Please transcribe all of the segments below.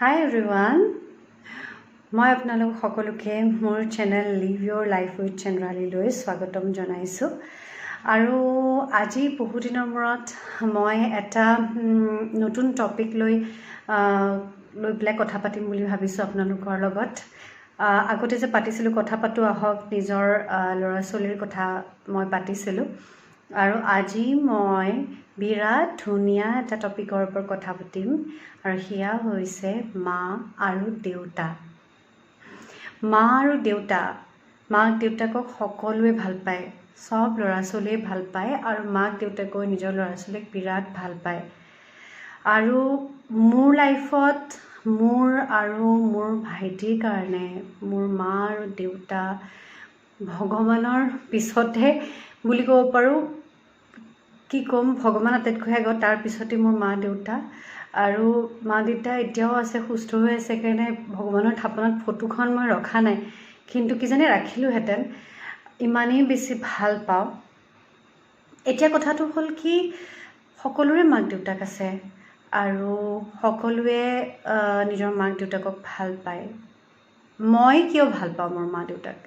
হাই everyone, মই আপোনালোক সকলোকে মোৰ channel live your life with চেন্দ্ৰালীলৈ স্বাগতম জনাইছোঁ। আৰু আজি বহুদিনৰ মূৰত মই এটা নতুন টপিক লৈ পেলাই কথা পাতিম বুলি ভাবিছোঁ আপোনালোকৰ লগত। আগতে যে পাতিছিলোঁ কথা পাতোঁ আহক, নিজৰ ল'ৰা ছোৱালীৰ কথা মই পাতিছিলোঁ। আৰু আজি মই বিৰাট ধুনীয়া এটা টপিকৰ ওপৰত কথা পাতিম, আৰু সেয়া হৈছে মা আৰু দেউতা। মা আৰু দেউতা, মাক দেউতাকক সকলোৱে ভাল পায়, চব ল'ৰা ছোৱালীয়ে ভাল পায়, আৰু মাক দেউতাকেও নিজৰ ল'ৰা ছোৱালীক বিৰাট ভাল পায়। আৰু মোৰ লাইফত মোৰ আৰু মোৰ ভাইটিৰ কাৰণে মোৰ মা আৰু দেউতা ভগৱানৰ পিছতহে বুলি ক'ব পাৰোঁ। কি ক'ম, ভগৱান আটাইতকৈ আগত, তাৰ পিছতে মোৰ মা দেউতা। আৰু মা দেউতা এতিয়াও আছে, সুস্থ হৈ আছে কাৰণে ভগৱানৰ থাপনাত ফটোখন মই ৰখা নাই, কিন্তু কিজানি ৰাখিলোহেঁতেন, ইমানেই বেছি ভাল পাওঁ। এতিয়া কথাটো হ'ল কি, সকলোৰে মাক দেউতাক আছে আৰু সকলোৱে নিজৰ মাক দেউতাকক ভাল পায়। মই কিয় ভাল পাওঁ মোৰ মা দেউতাক,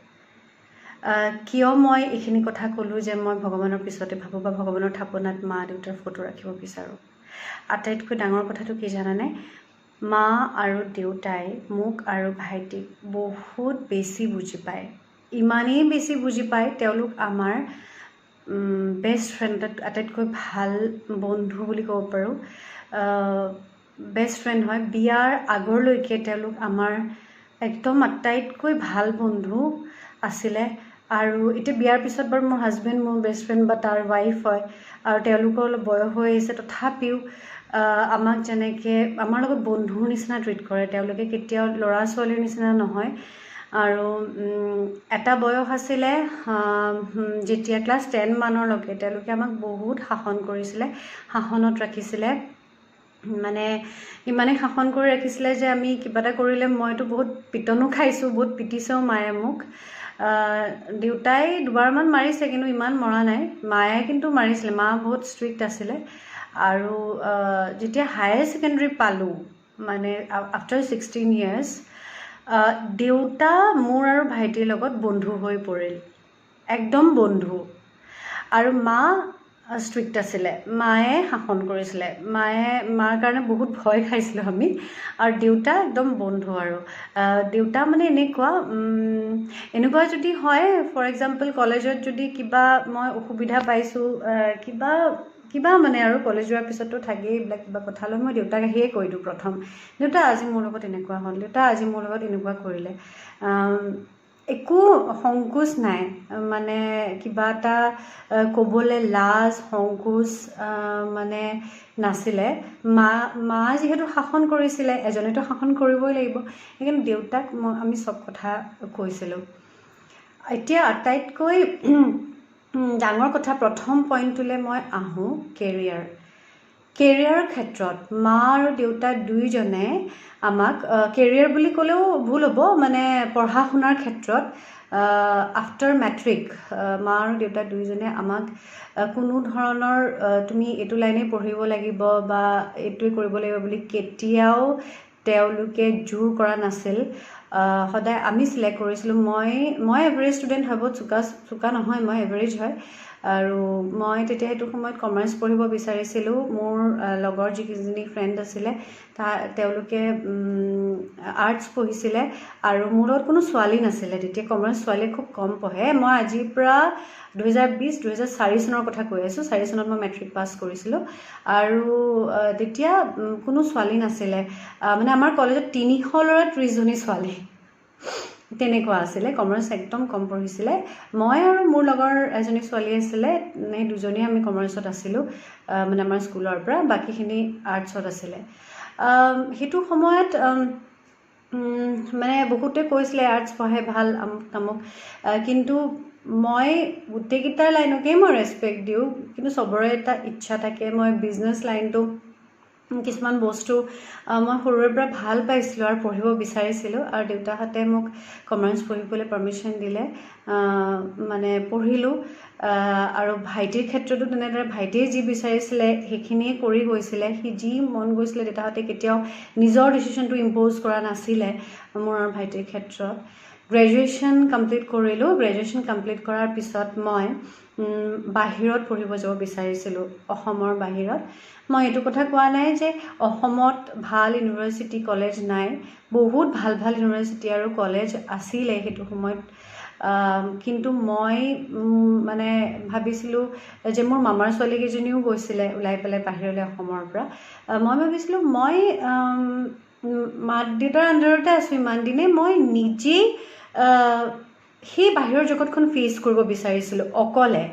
কিয় মই এইখিনি কথা ক'লোঁ যে মই ভগৱানৰ পিছতে ভাবোঁ বা ভগৱানৰ থাপনাত মা দেউতাৰ ফটো ৰাখিব বিচাৰোঁ। আটাইতকৈ ডাঙৰ কথাটো কি জানানে, মা আৰু দেউতাই মোক আৰু ভাইটিক বহুত বেছি বুজি পায়, ইমানেই বেছি বুজি পায়, তেওঁলোক আমাৰ বেষ্ট ফ্ৰেণ্ড, আটাইতকৈ ভাল বন্ধু বুলি ক'ব পাৰোঁ। বেষ্ট ফ্ৰেণ্ড হয়, বিয়াৰ আগলৈকে তেওঁলোক আমাৰ একদম আটাইতকৈ ভাল বন্ধু আছিলে। আৰু এতিয়া বিয়াৰ পিছত বাৰু মোৰ হাজবেণ্ড মোৰ বেষ্ট ফ্ৰেণ্ড বা তাৰ ৱাইফ হয়, আৰু তেওঁলোকৰ অলপ বয়স হৈ আহিছে, তথাপিও আমাক যেনেকৈ আমাৰ লগত বন্ধুৰ নিচিনা ট্ৰিট কৰে, তেওঁলোকে কেতিয়াও ল'ৰা ছোৱালীৰ নিচিনা নহয়। আৰু এটা বয়স আছিলে যেতিয়া ক্লাছ 10 মানলৈকে তেওঁলোকে আমাক বহুত শাসন কৰিছিলে, শাসনত ৰাখিছিলে। মানে ইমানেই শাসন কৰি ৰাখিছিলে যে আমি কিবা এটা কৰিলে, মইতো বহুত পিটনো খাইছোঁ, বহুত পিটিছেও মায়ে মোক। দেউতাই দুবাৰমান মাৰিছে, কিন্তু ইমান মৰা নাই। মায়ে কিন্তু মাৰিছিলে, মা বহুত ষ্ট্ৰিক্ট আছিলে। আৰু যেতিয়া হায়াৰ ছেকেণ্ডেৰী পালোঁ, মানে আফটাৰ 16 years, দেউতা মোৰ আৰু ভাইটিৰ লগত বন্ধু হৈ পৰিল, একদম বন্ধু। আৰু মা ষ্ট্ৰিক্ট আছিলে, মায়ে শাসন কৰিছিলে, মাৰ কাৰণে বহুত ভয় খাইছিলোঁ আমি। আৰু দেউতা একদম বন্ধু। আৰু দেউতা মানে এনেকুৱা যদি হয়, ফৰ এক্সাম্পল কলেজত যদি কিবা মই অসুবিধা পাইছোঁ, কিবা মানে আৰু কলেজ যোৱাৰ পিছতো থাকেই এইবিলাক কিবা কথা লৈ, মই দেউতাক আহিয়ে কৈ দিওঁ প্ৰথম, দেউতা আজি মোৰ লগত এনেকুৱা হ'ল, দেউতা আজি মোৰ লগত এনেকুৱা কৰিলে। একো সংকোচ নাই, মানে কিবা এটা ক'বলৈ লাজ সংকোচ মানে নাছিলে। মা যিহেতু শাসন কৰিছিলে, এজনেতো শাসন কৰিবই লাগিব, সেইকাৰণে দেউতাক আমি চব কথা কৈছিলোঁ। এতিয়া আটাইতকৈ ডাঙৰ কথা, প্ৰথম পইণ্টটোলৈ মই আহোঁ, কেৰিয়াৰৰ ক্ষেত্ৰত মা আৰু দেউতা দুয়োজনে আমাক, কেৰিয়াৰ বুলি ক'লেও ভুল হ'ব, মানে পঢ়া শুনাৰ ক্ষেত্ৰত আফটাৰ মেট্ৰিক মা আৰু দেউতা দুয়োজনে আমাক কোনো ধৰণৰ তুমি এইটো লাইনেই পঢ়িব লাগিব বা এইটোৱে কৰিব লাগিব বুলি কেতিয়াও তেওঁলোকে জোৰ কৰা নাছিল। সদায় আমি চিলেক্ট কৰিছিলোঁ। মই এভাৰেজ ষ্টুডেণ্ট হয়, বহুত চোকা নহয়, মই এভাৰেজ হয়। আৰু মই তেতিয়া সেইটো সময়ত কমাৰ্চ পঢ়িব বিচাৰিছিলোঁ। মোৰ লগৰ যিকেইজনী ফ্ৰেণ্ড আছিলে তেওঁলোকে আৰ্টছ পঢ়িছিলে, আৰু মোৰ লগত কোনো ছোৱালী নাছিলে তেতিয়া। কমাৰ্চ ছোৱালীয়ে খুব কম পঢ়ে। মই আজিৰ পৰা 2004 চনৰ কথা কৈ আছোঁ। 4 চনত মই মেট্ৰিক পাছ কৰিছিলোঁ, আৰু তেতিয়া কোনো ছোৱালী নাছিলে। মানে আমাৰ কলেজত 300 ল'ৰা 30 জনী ছোৱালী, তেনেকুৱা আছিলে। কমাৰ্চ একদম কম পঢ়িছিলে। মই আৰু মোৰ লগৰ এজনী ছোৱালী আছিলে, সেই দুজনীয়ে আমি কমাৰ্চত আছিলোঁ, মানে আমাৰ স্কুলৰ পৰা, বাকীখিনি আৰ্টছত আছিলে। সেইটো সময়ত মানে বহুতে কৈছিলে আৰ্টছ পঢ়াই ভাল, আমুক তামুক, কিন্তু মই গোটেইকেইটাৰ লাইনকেই মই ৰেচপেক্ট দিওঁ, কিন্তু চবৰে এটা ইচ্ছা থাকে। মই বিজনেছ লাইনটো কিছুমান বস্তু মই সৰুৰে পৰা ভাল পাইছিলোঁ আৰু পঢ়িব বিচাৰিছিলোঁ আৰু দেউতাহঁতে মোক কমাৰ্চ পঢ়িবলৈ পাৰ্মিশ্যন দিলে মানে পঢ়িলোঁ আৰু ভাইটিৰ ক্ষেত্ৰতো তেনেদৰে ভাইটিয়ে যি বিচাৰিছিলে সেইখিনিয়ে কৰি গৈছিলে সি যি মন গৈছিলে দেউতাহঁতে কেতিয়াও নিজৰ ডিচিশ্যনটো ইম্প'জ কৰা নাছিলে মোৰ আৰু ভাইটিৰ ক্ষেত্ৰত গ্ৰেজুৱেশ্যন কমপ্লিট কৰিলোঁ গ্ৰেজুৱেশ্যন কমপ্লিট কৰাৰ পিছত মই বাহিৰত পঢ়িব যাব বিচাৰিছিলোঁ অসমৰ বাহিৰত মই এইটো কথা কোৱা নাই যে অসমত ভাল ইউনিভাৰ্চিটি কলেজ নাই বহুত ভাল ভাল ইউনিভাৰ্চিটি আৰু কলেজ আছিলে সেইটো সময়ত কিন্তু মই মানে ভাবিছিলোঁ যে মোৰ মামাৰ ছোৱালীকেইজনীও গৈছিলে ওলাই পেলাই বাহিৰলৈ অসমৰ পৰা মই ভাবিছিলোঁ মই মা দেউতাৰ আণ্ডাৰতে আছোঁ ইমান দিনে মই নিজেই সেই বাহিৰৰ জগতখন ফেচ কৰিব বিচাৰিছিলোঁ অকলে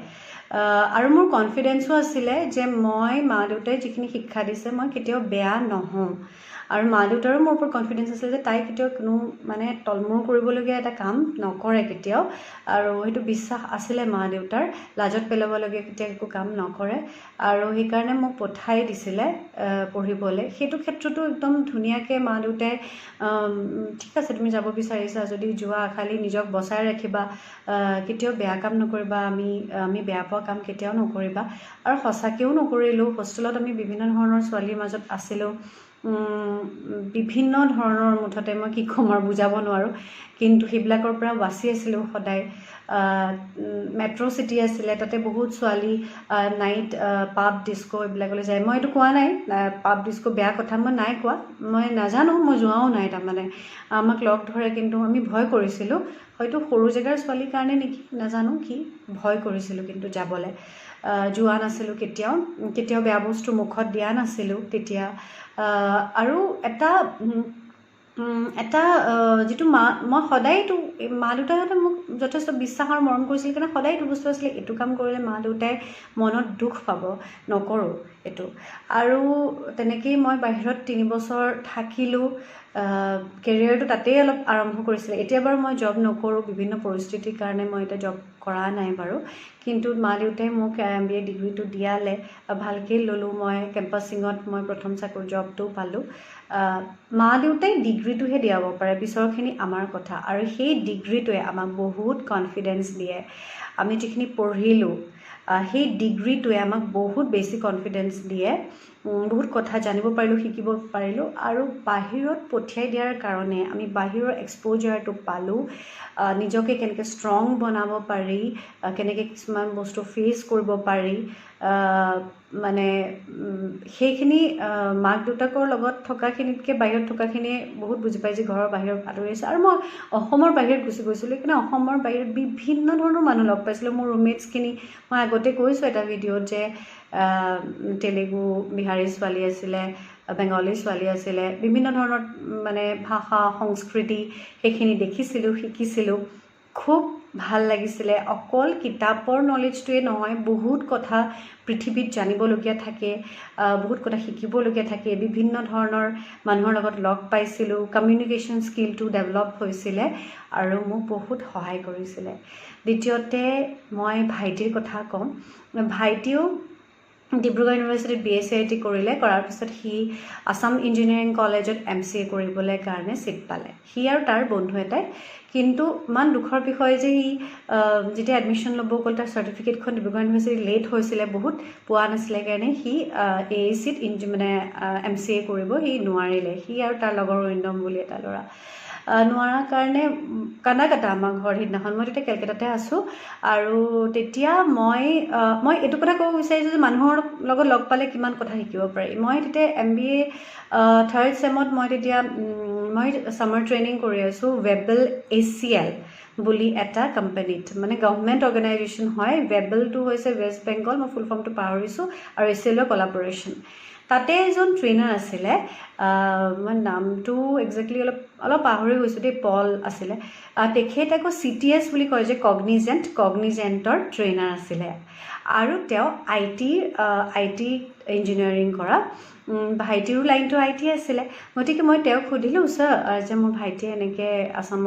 আৰু মোৰ কনফিডেঞ্চো আছিলে যে মই মা দেউতাই যিখিনি শিক্ষা দিছে মই কেতিয়াও বেয়া নহওঁ আৰু মা দেউতাৰো মোৰ ওপৰত কনফিডেঞ্চ আছিলে যে তাই কেতিয়াও কোনো মানে তলমূৰ কৰিবলগীয়া এটা কাম নকৰে কেতিয়াও আৰু সেইটো বিশ্বাস আছিলে মা দেউতাৰ লাজত পেলাবলগীয়া কেতিয়াও একো কাম নকৰে আৰু সেইকাৰণে মোক পঠাই দিছিলে পঢ়িবলৈ সেইটো ক্ষেত্ৰতো একদম ধুনীয়াকৈ মা দেউতাই ঠিক আছে তুমি যাব বিচাৰিছা যদি যোৱা খালি নিজক বচাই ৰাখিবা কেতিয়াও বেয়া কাম নকৰিবা আমি বেয়া পোৱা কাম কেতিয়াও নকৰিবা আৰু সঁচাকৈও নকৰিলোঁ হোষ্টেলত আমি বিভিন্ন ধৰণৰ ছোৱালীৰ মাজত আছিলোঁ বিভিন্ন ধৰণৰ মুঠতে মই কি ক'ম আৰু বুজাব নোৱাৰোঁ কিন্তু সেইবিলাকৰ পৰা বাচি আছিলোঁ সদায় মেট্ৰ' চিটি আছিলে তাতে বহুত ছোৱালী নাইট পাব ডিস্কো এইবিলাকলৈ যায় মই এইটো কোৱা নাই পাব ডিস্কো বেয়া কথা মই নাই কোৱা মই নাজানো মই যোৱাও নাই তাৰমানে আমাক লগ ধৰে কিন্তু আমি ভয় কৰিছিলোঁ হয়তো সৰু জেগাৰ ছোৱালীৰ কাৰণে নেকি নাজানো কি ভয় কৰিছিলোঁ কিন্তু যাবলৈ যোৱা নাছিলোঁ কেতিয়াও বেয়া বস্তু মুখত দিয়া নাছিলোঁ তেতিয়া আৰু এটা যিটো মই সদায়তো মা দেউতাহঁতে মোক যথেষ্ট বিশ্বাস আৰু মৰম কৰিছিল কাৰণে সদায় এইটো বস্তু আছিলে এইটো কাম কৰিলে মা দেউতাই মনত দুখ পাব নকৰোঁ এইটো আৰু তেনেকেই মই বাহিৰত 3 বছৰ থাকিলোঁ কেৰিয়াৰটো তাতেই অলপ আৰম্ভ কৰিছিলে এতিয়া বাৰু মই জব নকৰোঁ বিভিন্ন পৰিস্থিতিৰ কাৰণে মই এতিয়া জব কৰা নাই বাৰু কিন্তু মা দেউতাই মোক MBA ডিগ্ৰীটো দিয়ালে ভালকৈ ল'লোঁ মই কেম্পাছিঙত মই প্ৰথম জবটো পালোঁ মা দেউতাই ডিগ্ৰীটোহে দিয়াব পাৰে পিছৰখিনি আমাৰ কথা আৰু সেই ডিগ্ৰীটোৱে আমাক বহুত কনফিডেঞ্চ দিয়ে আমি যিখিনি পঢ়িলোঁ সেই ডিগ্ৰীটোৱে আমাক বহুত বেছি কনফিডেঞ্চ দিয়ে বহুত কথা জানিব পাৰিলোঁ শিকিব পাৰিলোঁ আৰু বাহিৰত পঠিয়াই দিয়াৰ কাৰণে আমি বাহিৰৰ এক্সপ'জাৰটো পালোঁ নিজকে কেনেকৈ ষ্ট্ৰং বনাব পাৰি কেনেকৈ কিছুমান বস্তু ফেচ কৰিব পাৰি মানে সেইখিনি মাক দেউতাকৰ লগত থকাখিনিতকৈ বাহিৰত থকাখিনিয়ে বহুত বুজি পায় যে ঘৰৰ বাহিৰত আঁতৰি আছে আৰু মই অসমৰ বাহিৰত গুচি গৈছিলোঁ সেইকাৰণে অসমৰ বাহিৰত বিভিন্ন ধৰণৰ মানুহ লগ পাইছিলোঁ মোৰ ৰুমমেটছখিনি মই আগতে কৈছোঁ এটা ভিডিঅ'ত যে তেলেগু বিহাৰী ছোৱালী আছিলে বেংগলী ছোৱালী আছিলে বিভিন্ন ধৰণৰ মানে ভাষা সংস্কৃতি সেইখিনি দেখিছিলোঁ শিকিছিলোঁ খুব ভাল লাগিছিলে অকল কিতাপৰ নলেজটোৱে নহয় বহুত কথা পৃথিৱীত জানিবলগীয়া থাকে বহুত কথা শিকিবলগীয়া থাকে বিভিন্ন ধৰণৰ মানুহৰ লগত লগ পাইছিলোঁ কমিউনিকেশ্যন স্কিলটো ডেভেলপ হৈছিলে আৰু মোক বহুত সহায় কৰিছিলে দ্বিতীয়তে মই ভাইটিৰ কথা ক'ম ভাইটিও ডিব্ৰুগড় ইউনিভাৰ্চিটিত BSc কৰিলে কৰাৰ পিছত সি আসাম ইঞ্জিনিয়াৰিং কলেজত MCA কৰিবলৈ কাৰণে চিট পালে সি আৰু তাৰ বন্ধু এটাই কিন্তু ইমান দুখৰ বিষয় যে সি যেতিয়া এডমিশ্যন ল'ব গ'ল তাৰ চাৰ্টিফিকেটখন ডিব্ৰুগড় ইউনিভাৰ্চিটি লেট হৈছিলে বহুত পোৱা নাছিলে কাৰণে সি AACত মানে MCA কৰিব সি নোৱাৰিলে সি আৰু তাৰ লগৰ অৰিন্দম বুলি এটা ল'ৰা নোৱাৰাৰ কাৰণে কান্দা কাটা আমাৰ ঘৰ সিদিনাখন মই তেতিয়া কেলকাতাতে আছোঁ আৰু তেতিয়া মই এইটো কথা ক'ব বিচাৰিছোঁ যে মানুহৰ লগত লগ পালে কিমান কথা শিকিব পাৰি মই তেতিয়া MBA 3rd চেমত মই তেতিয়া মই ছামাৰ ট্ৰেইনিং কৰি আছোঁ ৱেবেল ACL বুলি এটা কোম্পানীত মানে গভৰ্ণমেণ্ট অৰ্গেনাইজেশ্যন হয় ৱেবেলটো হৈছে ৱেষ্ট বেংগল মই ফুল ফৰ্মটো পাহৰিছোঁ আৰু ACLৰ কলাবৰেশ্যন তাতে এজন ট্ৰেইনাৰ আছিলে মই নামটো একজেক্টলি অলপ পাহৰি গৈছোঁ দেই পল আছিলে তেখেত আকৌ CTS বুলি কয় যে কগনিজেণ্টৰ ট্ৰেইনাৰ আছিলে আৰু তেওঁ IT ইঞ্জিনিয়াৰিং কৰা ভাইটিৰো লাইনটো IT আছিলে গতিকে মই তেওঁক সুধিলোঁ ছাৰ যে মোৰ ভাইটিয়ে এনেকৈ আছাম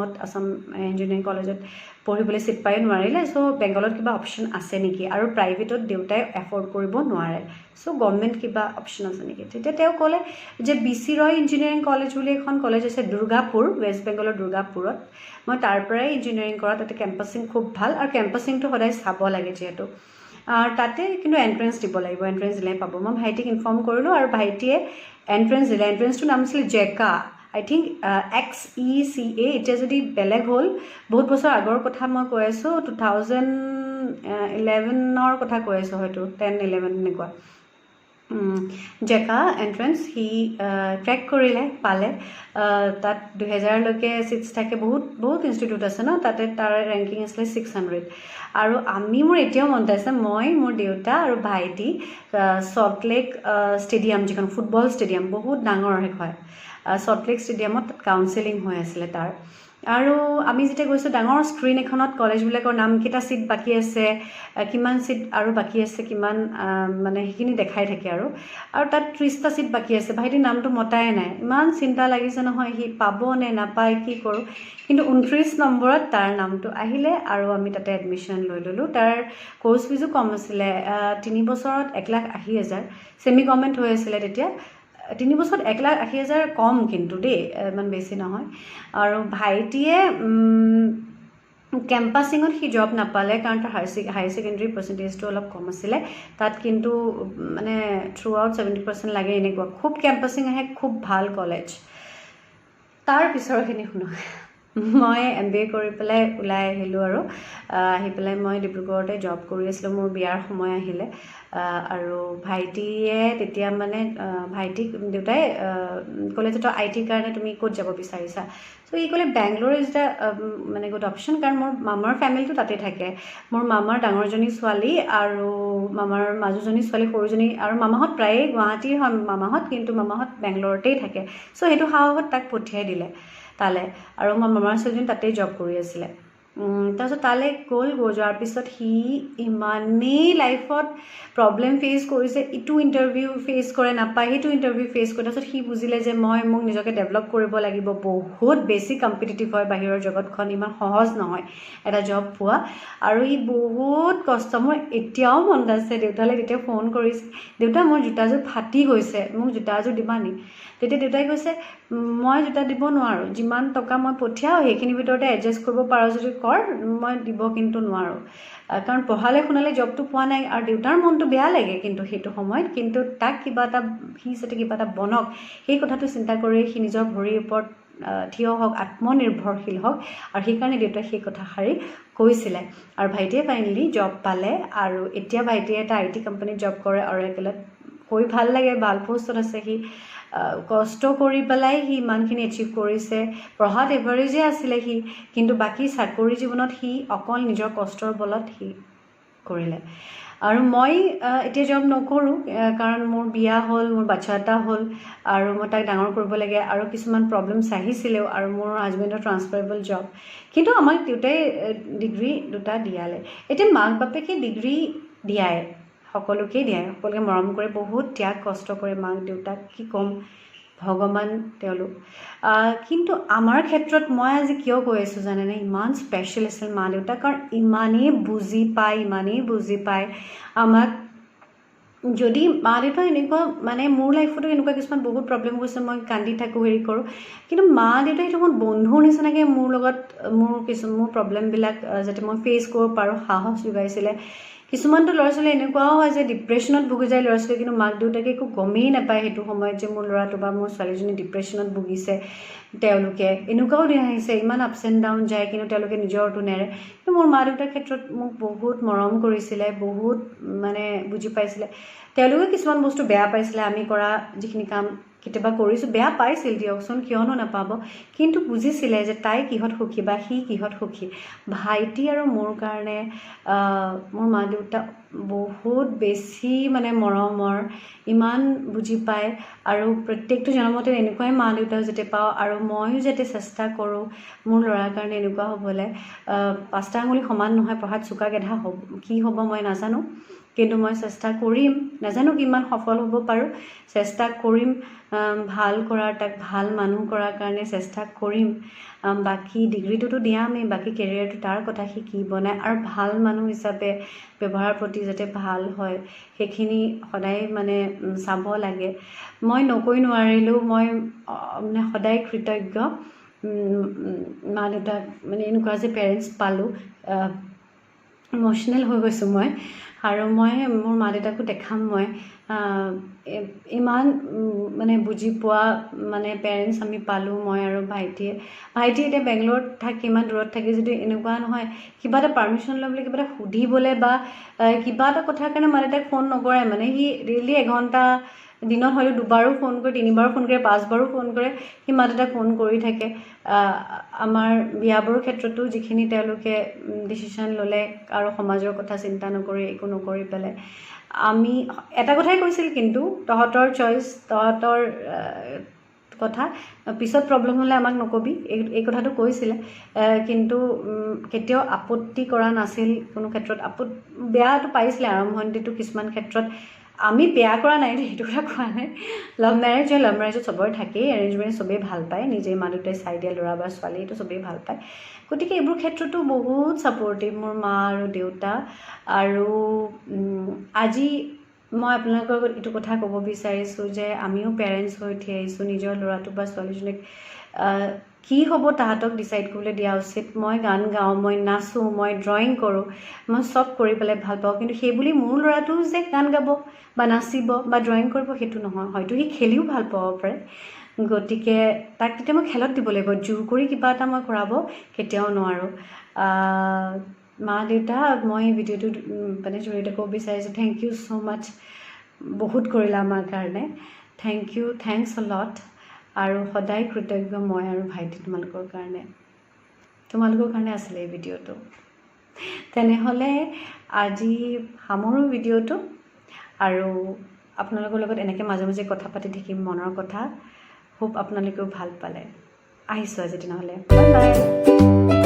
ইঞ্জিনিয়াৰিং কলেজত পঢ়িবলৈ ছিট পাই নোৱাৰিলে চ' বেংগলত কিবা অপশ্যন আছে নেকি আৰু প্ৰাইভেটত দেউতাই এফৰ্ড কৰিব নোৱাৰে চ' গভৰ্ণমেণ্ট কিবা অপশ্যন আছে নেকি তেতিয়া তেওঁ ক'লে যে BC ৰয় ইঞ্জিনিয়াৰিং কলেজ বুলি এখন কলেজ আছে দুৰ্গাপুৰ ৱেষ্ট বেংগলৰ দুৰ্গাপুৰত মই তাৰ পৰাই ইঞ্জিনিয়াৰিং কৰা তাতে কেম্পাছিং খুব ভাল আৰু কেম্পাছিংটো সদায় চাব লাগে যিহেতু তাতে কিন্তু এণ্ট্ৰেঞ্চ দিব লাগিব এণ্ট্ৰেঞ্চ দিলে পাব মই ভাইটিক ইনফৰ্ম কৰিলোঁ আৰু ভাইটিয়ে এণ্ট্ৰেঞ্চ দিলে এণ্ট্ৰেঞ্চটোৰ নাম আছিলে জেকা I think XECA এতিয়া যদি বেলেগ হ'ল বহুত বছৰ আগৰ কথা মই কৈ আছোঁ 2011ৰ কথা কৈ আছোঁ হয়তো 10-11 এনেকুৱা জেকা এণ্ট্ৰেঞ্চ সি ট্ৰেক কৰিলে পালে তাত 2000লৈকে ছিটছ থাকে বহুত ইনষ্টিটিউট আছে ন তাতে তাৰ ৰেংকিং আছিলে 600 আৰু মোৰ এতিয়াও মনত আছে মই মোৰ দেউতা আৰু ভাইটি সল্টলেক ষ্টেডিয়াম যিখন ফুটবল ষ্টেডিয়াম বহুত ডাঙৰ হয় সল্টলেক ষ্টেডিয়ামত কাউন্সেলিং হৈ আছিলে তাৰ আৰু আমি যেতিয়া গৈছোঁ ডাঙৰ স্ক্ৰীণ এখনত কলেজবিলাকৰ নামকেইটা ছিট বাকী আছে কিমান ছিট আৰু বাকী আছে কিমান মানে সেইখিনি দেখাই থাকে আৰু তাত 30টা ছিট বাকী আছে ভাইটিৰ নামটো মতাই নাই ইমান চিন্তা লাগিছে নহয় সি পাব নে নাপায় কি কৰোঁ কিন্তু 29 নম্বৰত তাৰ নামটো আহিলে আৰু আমি তাতে এডমিশ্যন লৈ ল'লোঁ তাৰ কোৰ্চ ফিজো কম আছিলে 3 বছৰত 1,80,000 ছেমি গভৰ্ণমেণ্ট হৈ আছিলে তেতিয়া 3 বছৰত 1,80,000 কম কিন্তু দেই ইমান বেছি নহয় আৰু ভাইটিয়ে কেম্পাছিঙত সি জব নাপালে কাৰণ তাৰ হায়াৰ ছেকেণ্ডেৰী পাৰ্চেণ্টেজটো অলপ কম আছিলে তাত কিন্তু মানে থ্ৰু আউট 70% লাগে এনেকুৱা খুব কেম্পাছিং আহে খুব ভাল কলেজ তাৰ পিছৰখিনি শুনক মই MBA কৰি পেলাই ওলাই আহিলোঁ আৰু আহি পেলাই মই ডিব্ৰুগড়তে জব কৰি আছিলোঁ মোৰ বিয়াৰ সময় আহিলে আৰু ভাইটিয়ে তেতিয়া মানে ভাইটিক দেউতাই ক'লে যে তই IT কাৰণে তুমি ক'ত যাব বিচাৰিছা চ' ই ক'লে বেংগলোৰ ইজ দ্য মানে গুড অপশ্যন কাৰণ মোৰ মামাৰ ফেমিলিটো তাতে থাকে মোৰ মামাৰ ডাঙৰজনী ছোৱালী আৰু মামাৰ মাজুজনী ছোৱালী সৰুজনী আৰু মামাহঁত প্ৰায়ে গুৱাহাটীৰ হয় মামাহঁত কিন্তু মামাহঁত বেংগলোৰতেই থাকে চ' সেইটো সাহসত তাক পঠিয়াই দিলে তালে আৰু মোৰ মামাৰ ছোৱালীজনী তাতেই জব কৰি আছিলে তাৰপিছত তালৈ গৈ যোৱাৰ পিছত সি ইমানেই লাইফত প্ৰব্লেম ফেচ কৰিছে ইটো ইণ্টাৰভিউ ফেচ কৰে নাপায় সেইটো ইণ্টাৰভিউ ফেচ কৰে তাৰপিছত সি বুজিলে যে মোক নিজকে ডেভেলপ কৰিব লাগিব বহুত বেছি কম্পিটিটিভ হয় বাহিৰৰ জগতখন ইমান সহজ নহয় এটা জব পোৱা আৰু ই বহুত কষ্ট মোৰ এতিয়াও মনত আছে দেউতালৈ তেতিয়া ফোন কৰিছে দেউতা মোৰ জোতাযোৰ ফাটি গৈছে মোক জোতাযোৰ দিবা নি তেতিয়া দেউতাই কৈছে মই জোতা দিব নোৱাৰোঁ যিমান টকা মই পঠিয়াওঁ সেইখিনিৰ ভিতৰতে এডজাষ্ট কৰিব পাৰোঁ যদি কৰ মই দিব কিন্তু নোৱাৰোঁ কাৰণ পঢ়ালে শুনালে জবটো পোৱা নাই আৰু দেউতাৰ মনটো বেয়া লাগে কিন্তু সেইটো সময়ত কিন্তু তাক কিবা এটা সি যাতে কিবা এটা বনক সেই কথাটো চিন্তা কৰি সি নিজৰ ভৰিৰ ওপৰত থিয় হওক আত্মনিৰ্ভৰশীল হওক আৰু সেইকাৰণে দেউতাই সেই কথাষাৰি কৈছিলে আৰু ভাইটিয়ে ফাইনেলি জব পালে আৰু এতিয়া ভাইটিয়ে এটা IT কোম্পানীত জব কৰে অৰেকেলত কৈ ভাল লাগে ভাল পোষ্টত আছে সি কষ্ট কৰি পেলাই সি ইমানখিনি এচিভ কৰিছে পঢ়াত এভাৰেজে আছিলে সি কিন্তু বাকী চাকৰি জীৱনত সি অকল নিজৰ কষ্টৰ বলত সি কৰিলে আৰু মই এতিয়া জব নকৰোঁ কাৰণ মোৰ বিয়া হ'ল মোৰ বাচ্ছা এটা হ'ল আৰু মই তাক ডাঙৰ কৰিব লাগে আৰু কিছুমান প্ৰব্লেমছ আহিছিলেও আৰু মোৰ হাজবেণ্ডৰ ট্ৰান্সফাৰেবল জব কিন্তু আমাক দেউতাই ডিগ্ৰী দুটা দিয়ালে এতিয়া মাক বাপেকে ডিগ্ৰী দিয়াই সকলোকেই দিয়ে সকলোকে মৰম কৰে বহুত ত্যাগ কষ্ট কৰে মাক দেউতাক কি ক'ম ভগৱান তেওঁলোক কিন্তু আমাৰ ক্ষেত্ৰত মই আজি কিয় কৈ আছোঁ জানেনে ইমান স্পেচিয়েল আছিল মা দেউতা কাৰণ ইমানেই বুজি পায় আমাক যদি মা দেউতা এনেকুৱা মানে মোৰ লাইফতো এনেকুৱা কিছুমান বহুত প্ৰব্লেম গৈছে মই কান্দি থাকোঁ হেৰি কৰোঁ কিন্তু মা দেউতাই সেইটো মোৰ বন্ধুৰ নিচিনাকৈ মোৰ লগত মোৰ প্ৰব্লেমবিলাক যাতে মই ফেচ কৰিব পাৰোঁ সাহস যোগাইছিলে কিছুমানটো ল'ৰা ছোৱালী এনেকুৱাও হয় যে ডিপ্ৰেশ্যনত ভুগি যায় ল'ৰা ছোৱালী কিন্তু মাক দেউতাকে একো গমেই নাপায় সেইটো সময়ত যে মোৰ ল'ৰাটো বা মোৰ ছোৱালীজনী ডিপ্ৰেশ্যনত ভুগিছে তেওঁলোকে এনেকুৱাও দিন আহিছে ইমান আপছ এণ্ড ডাউন যায় কিন্তু তেওঁলোকে নিজৰটো নেৰে কিন্তু মোৰ মা দেউতাৰ ক্ষেত্ৰত মোক বহুত মৰম কৰিছিলে বহুত মানে বুজি পাইছিলে তেওঁলোকে কিছুমান বস্তু বেয়া পাইছিলে আমি কৰা যিখিনি কাম কেতিয়াবা কৰিছোঁ বেয়া পাইছিল দিয়কচোন কিয়নো নাপাব কিন্তু বুজিছিলে যে তাই কিহত সুখী বা সি কিহত সুখী ভাইটি আৰু মোৰ কাৰণে মোৰ মা দেউতা বহুত বেছি মানে মৰমৰ ইমান বুজি পায় আৰু প্ৰত্যেকটো জন্মতে এনেকুৱাই মা দেউতাও যাতে পাওঁ আৰু ময়ো যাতে চেষ্টা কৰোঁ মোৰ ল'ৰাৰ কাৰণে এনেকুৱা হ'বলৈ 5টা আঙুলি সমান নহয় পঢ়াত চোকা গেধা কি হ'ব মই নাজানো কিন্তু মই চেষ্টা কৰিম, নাজানো কিমান সফল হ'ব পাৰোঁ, চেষ্টা কৰিম ভাল কৰাৰ, তাক ভাল মানুহ কৰাৰ কাৰণে চেষ্টা কৰিম। বাকী ডিগ্ৰীটোতো দিয়ামেই, বাকী কেৰিয়াৰটো তাৰ কথা সি কি বনায় আৰু ভাল মানুহ হিচাপে ব্যৱহাৰৰ প্ৰতি যাতে ভাল হয় সেইখিনি সদায় মানে চাব লাগে। মই নকৈ নোৱাৰিলেও মই মানে সদায় কৃতজ্ঞ মা দেউতাক, মানে এনেকুৱা যে পেৰেণ্টছ পালোঁ। ইম'চনেল হৈ গৈছোঁ মই, আৰু মই মোৰ মা দেউতাকো দেখাম মই ইমান মানে বুজি পোৱা মানে পেৰেণ্টছ আমি পালোঁ, মই আৰু ভাইটি এতিয়া বেংগলোৰত থাকি, ইমান দূৰত থাকি যদি এনেকুৱা নহয় কিবা এটা পাৰ্মিশ্যন ল'বলৈ, কিবা এটা সুধিবলৈ বা কিবা এটা কথাৰ কাৰণে মা দেউতাক ফোন নকৰে। মানে সি ডেইলি এঘণ্টা, দিনত হয়তো 2 বাৰো ফোন কৰে, 3 বাৰো ফোন কৰে, 5 বাৰো ফোন কৰে, সি মা দেউতাক ফোন কৰি থাকে। আমাৰ বিয়াবোৰৰ ক্ষেত্ৰতো যিখিনি তেওঁলোকে ডিচিশ্যন ল'লে আৰু সমাজৰ কথা চিন্তা নকৰি, একো নকৰি পেলাই আমি এটা কথাই কৈছিল, কিন্তু তহঁতৰ চইচ, তহঁতৰ কথা, পিছত প্ৰব্লেম হ'লে আমাক নকবি, এই কথাটো কৈছিলে। কিন্তু কেতিয়াও আপত্তি কৰা নাছিল কোনো ক্ষেত্ৰত। বেয়াটো পাইছিলে আৰম্ভণিটো কিছুমান ক্ষেত্ৰত, আমি বেয়া কৰা নাই, সেইটো কথা কোৱা নাই। লাভ মেৰেজত চবৰে থাকেই, এৰেঞ্জ মেৰেজ চবেই ভাল পায়, নিজে মা দেউতাই চাই দিয়া ল'ৰা বা ছোৱালী, এইটো চবেই ভাল পায়। গতিকে এইবোৰ ক্ষেত্ৰতো বহুত ছাপৰ্টিভ মোৰ মা আৰু দেউতা। আৰু আজি মই আপোনালোকৰ আগত এইটো কথা ক'ব বিচাৰিছোঁ যে আমিও পেৰেণ্টছ হৈ উঠি আহিছোঁ, নিজৰ ল'ৰাটোক বা ছোৱালীজনীক কি হ'ব তাহাঁতক ডিচাইড কৰিবলৈ দিয়া উচিত। মই গান গাওঁ, মই নাচোঁ, মই ড্ৰয়িং কৰোঁ, মই চব কৰি পেলাই ভাল পাওঁ, কিন্তু সেইবুলি মোৰ ল'ৰাটোও যে গান গাব বা নাচিব বা ড্ৰয়িং কৰিব সেইটো নহয়। হয়তো সি খেলিও ভাল পাব পাৰে, গতিকে তাক তেতিয়া মই খেলত দিব লাগিব, জোৰ কৰি কিবা এটা মই কৰাব কেতিয়াও নোৱাৰোঁ। মা দেউতা, মই ভিডিঅ'টো মানে জৰিয়তে ক'ব বিচাৰিছোঁ থেংক ইউ ছ' মাছ। বহুত কৰিলা আমাৰ কাৰণে, থেংকছ অ লট। আৰু সদায় কৃতজ্ঞ মই আৰু ভাইটি তোমালোকৰ কাৰণে আছিলে এই ভিডিঅ'টো। তেনেহ'লে আজি সামৰোঁ ভিডিঅ'টো, আৰু আপোনালোকৰ লগত এনেকৈ মাজে মাজে কথা পাতি থাকিম মনৰ কথা। হোপ আপোনালোকেও ভাল পালে। আহিছোঁ আজি তেনেহ'লে, বাই বাই।